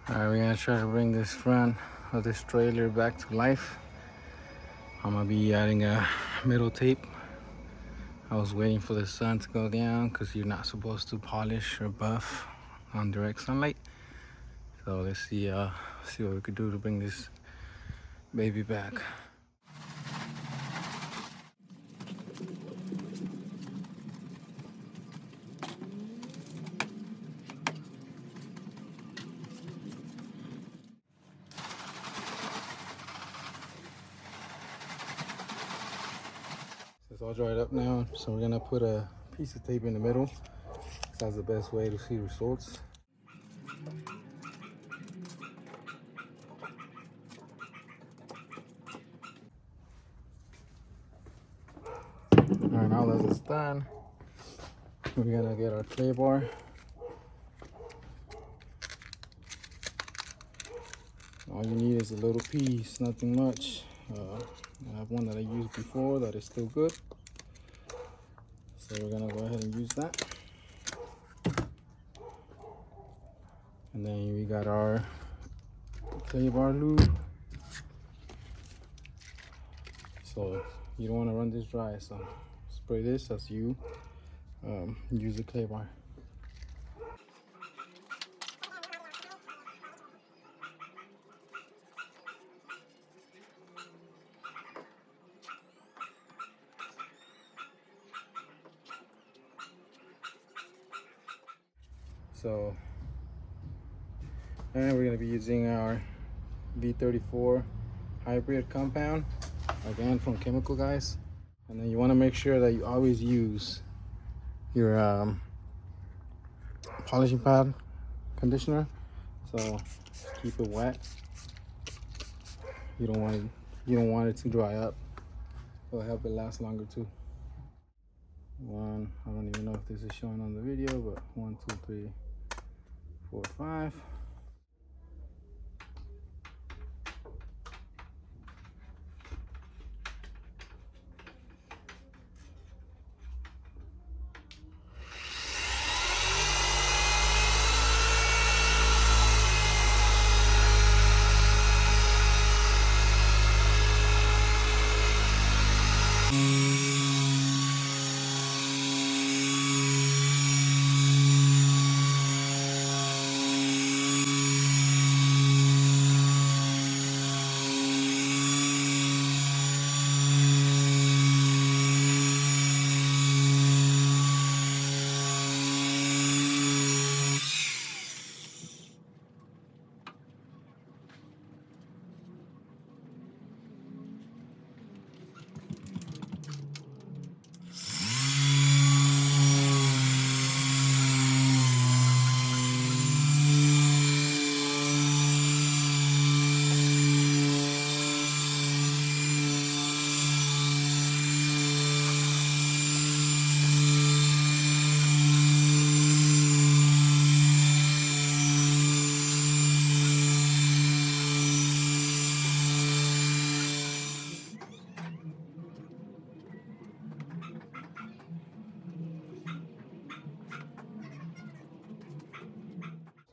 Alright, we're gonna try to bring this front of this trailer back to life. I'm gonna be adding a middle tape. I was waiting for the sun to go down because you're not supposed to polish or buff on direct sunlight. So let's see what we could do to bring this baby back. It's all dried up now, so we're gonna put a piece of tape in the middle. That's the best way to see results. Alright, now that it's done, we're gonna get our clay bar. All you need is a little piece, nothing much. I have one that I used before that is still good. So we're gonna go ahead and use that. And then we got our clay bar lube. So you don't wanna run this dry, so spray this as you use the clay bar. So, and we're gonna be using our V34 hybrid compound, again from Chemical Guys. And then you wanna make sure that you always use your polishing pad conditioner. So keep it wet. You don't want it to dry up. It'll help it last longer too. I don't even know if this is showing on the video, but 1, 2, 3, 4, 5.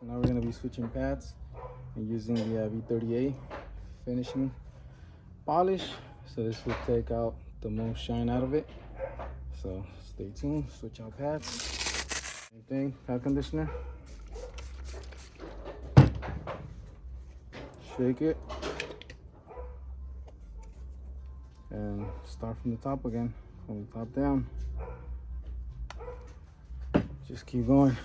So now we're gonna be switching pads and using the V30A finishing polish. So this will take out the most shine out of it. So stay tuned, switch out pads. Same thing, pad conditioner. Shake it. And start from the top again, from the top down. Just keep going.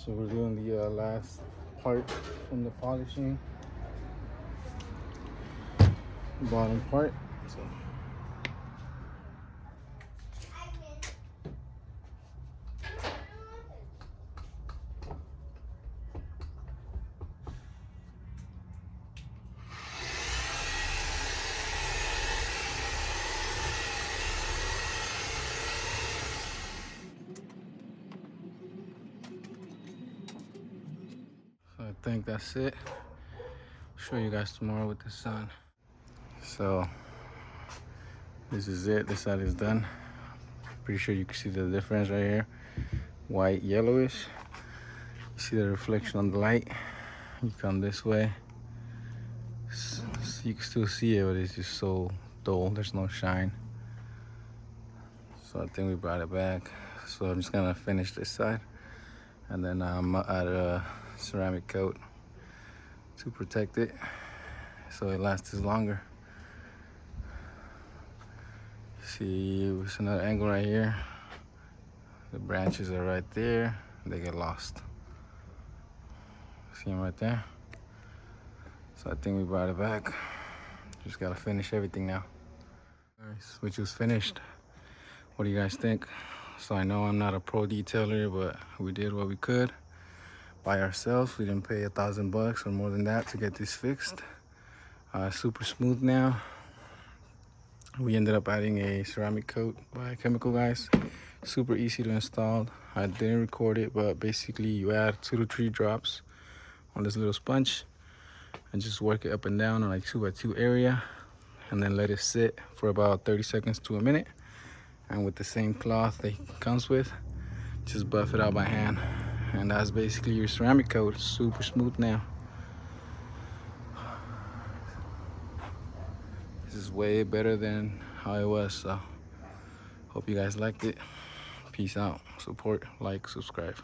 So we're doing the last part from the polishing, bottom part. So think that's it. Show you guys tomorrow with the sun. So this is it. This side is done. Pretty sure you can see the difference right here. White, yellowish. You see the reflection on the light. You come this way, so you can still see it, but it's just so dull. There's no shine. So I think we brought it back. So I'm just gonna finish this side, and then I'm add a ceramic coat to protect it so it lasts longer. See, it's another angle right here. The branches are right there. They get lost. See them right there? So I think we brought it back. Just gotta finish everything now. Guys, we just finished. What do you guys think? So I know I'm not a pro detailer, but we did what we could by ourselves. We didn't pay $1,000 or more than that to get this fixed. Super smooth now. We ended up adding a ceramic coat by Chemical Guys. Super easy to install. I didn't record it, but basically you add 2 to 3 drops on this little sponge and just work it up and down on like 2x2 area, and then let it sit for about 30 seconds to a minute. And with the same cloth that it comes with, just buff it out by hand, and that's basically your ceramic coat. Super smooth now. This is way better than how it was, so hope you guys liked it. Peace out. Support, like, subscribe.